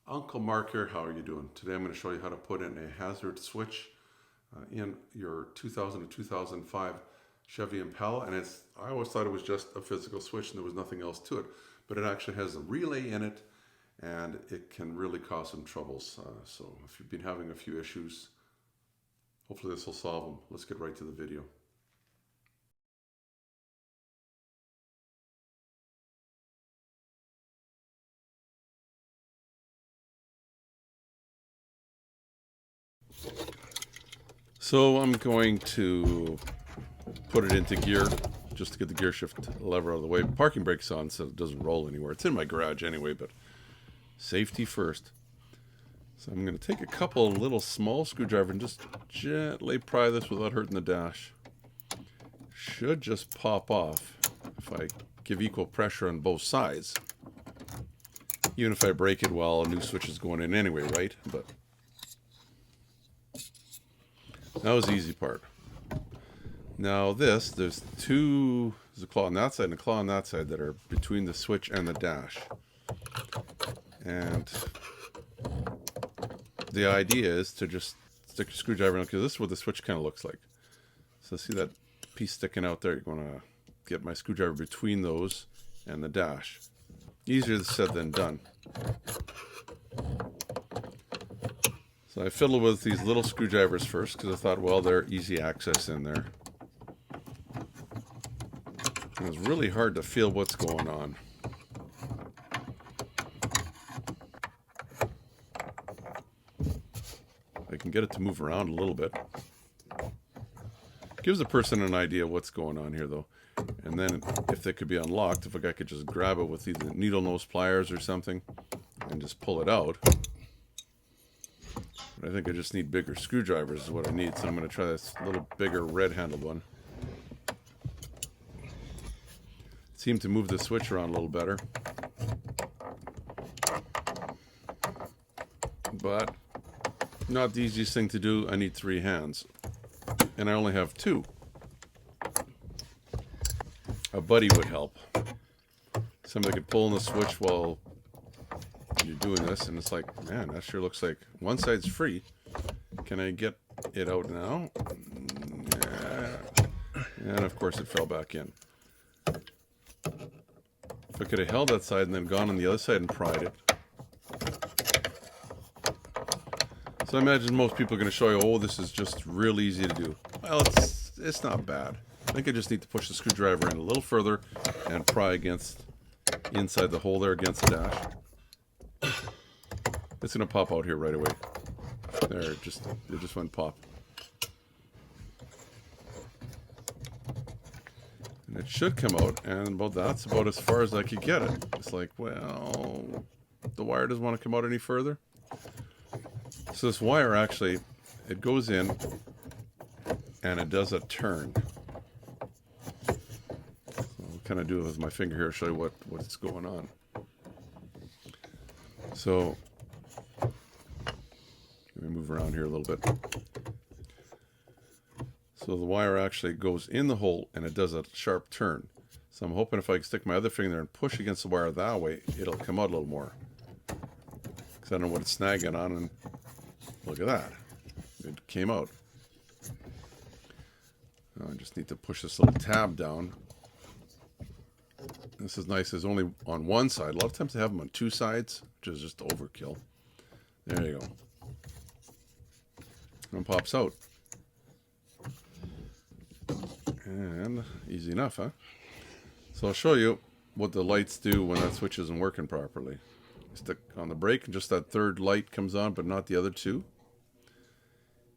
Uncle Mark here. How are you doing? Today I'm going to show you how to put in a hazard switch in your 2000 to 2005 Chevy Impala. And I always thought it was just a physical switch and there was nothing else to it. But it actually has a relay in it and it can really cause some troubles. So if you've been having a few issues, hopefully this will solve them. Let's get right to the video. So I'm going to put it into gear just to get the gear shift lever out of the way. Parking brake's on so it doesn't roll anywhere. It's in my garage anyway, but safety first. So I'm going to take a couple of little small screwdrivers and just gently pry this without hurting the dash. Should just pop off if I give equal pressure on both sides. Even if I break it while a new switch is going in anyway, right? But that was the easy part. Now there's a claw on that side and a claw on that side that are between the switch and the dash. And the idea is to just stick a screwdriver in, because this is what the switch kind of looks like. So see that piece sticking out there? You're going to get my screwdriver between those and the dash. Easier said than done. So I fiddled with these little screwdrivers first because I thought, well, they're easy access in there. And it's really hard to feel what's going on. I can get it to move around a little bit. Gives the person an idea what's going on here, though. And then if they could be unlocked, if a guy could just grab it with either needle nose pliers or something and just pull it out. But I think I just need bigger screwdrivers is what I need, so I'm going to try this little bigger red-handled one. Seemed to move the switch around a little better. But not the easiest thing to do. I need 3 hands. And I only have 2. A buddy would help. Somebody could pull on the switch while you're doing this, and it's like, man, that sure looks like one side's free. Can I get it out now? Yeah. And of course it fell back in. If I could have held that side and then gone on the other side and pried it. So I imagine most people are going to show you, oh, this is just real easy to do. Well, it's not bad. I think I just need to push the screwdriver in a little further and pry against inside the hole there against the dash. It's going to pop out here right away. There, it just went pop. And it should come out, and that's about as far as I could get it. It's like, well, the wire doesn't want to come out any further. So this wire actually, it goes in and it does a turn. So I'll kind of do it with my finger here, show you what's going on. So let me move around here a little bit. So the wire actually goes in the hole and it does a sharp turn. So I'm hoping if I can stick my other finger there and push against the wire that way, it'll come out a little more. Because I don't know what it's snagging on, and look at that. It came out. I just need to push this little tab down. This is nice. It's only on one side. A lot of times they have them on 2 sides, which is just overkill. There you go. And pops out. And easy enough, huh? So I'll show you what the lights do when that switch isn't working properly. Stick on the brake and just that third light comes on, but not the other 2.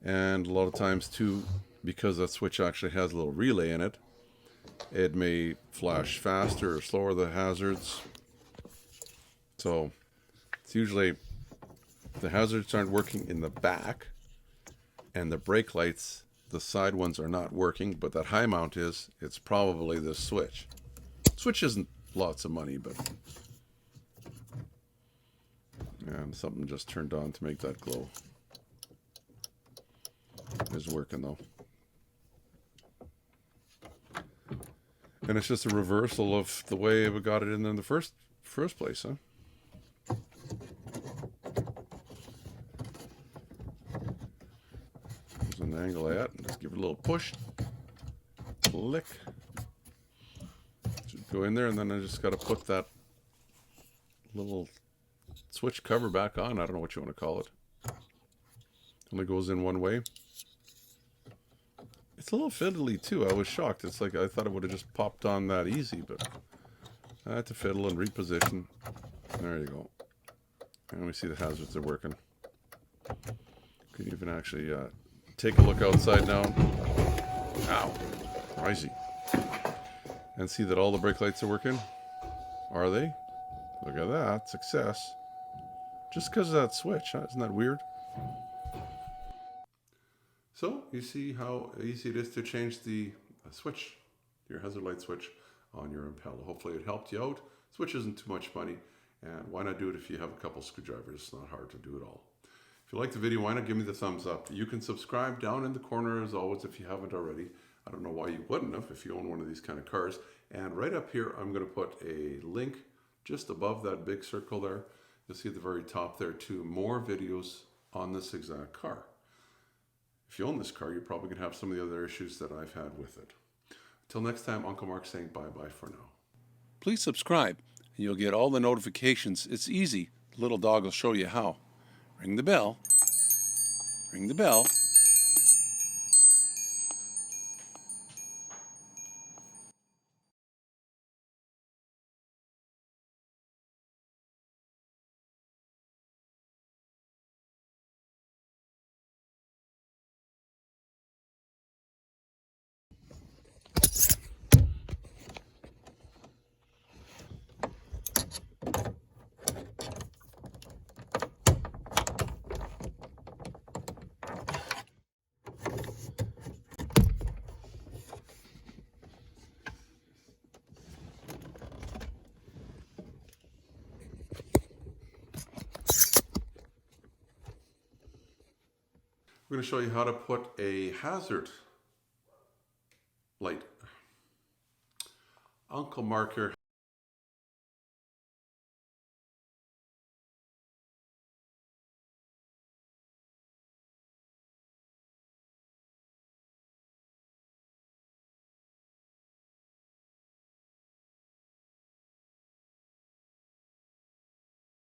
And a lot of times too, because that switch actually has a little relay in it, it may flash faster or slower the hazards. So it's usually the hazards aren't working in the back, and the brake lights, the side ones, are not working, but that high mount is. It's probably this switch. Switch isn't lots of money, but and something just turned on to make that glow. It's working though. And it's just a reversal of the way we got it in the first place, huh? on the angle I at, and just give it a little push, lick. Should go in there, and then I just got to put that little switch cover back on. I don't know what you want to call it. Only goes in one way. It's a little fiddly too. I was shocked. It's like I thought it would have just popped on that easy, but I had to fiddle and reposition. There you go. And we see the hazards are working. Could even actually take a look outside now. Ow. Crazy. And see that all the brake lights are working. Are they? Look at that. Success. Just because of that switch. Huh? Isn't that weird? So, you see how easy it is to change the switch, your hazard light switch on your Impala. Hopefully it helped you out. Switch isn't too much money. And why not do it if you have a couple screwdrivers? It's not hard to do it all. If you like the video, why not give me the thumbs up? You can subscribe down in the corner as always if you haven't already. I don't know why you wouldn't have if you own one of these kind of cars. And right up here, I'm going to put a link just above that big circle there. You'll see at the very top there too, more videos on this exact car. If you own this car, you're probably going to have some of the other issues that I've had with it. Until next time, Uncle Mark saying bye-bye for now. Please subscribe, and you'll get all the notifications. It's easy. The little dog will show you how. Ring the bell. Ring the bell. I'm going to show you how to put a hazard light. Uncle Mark here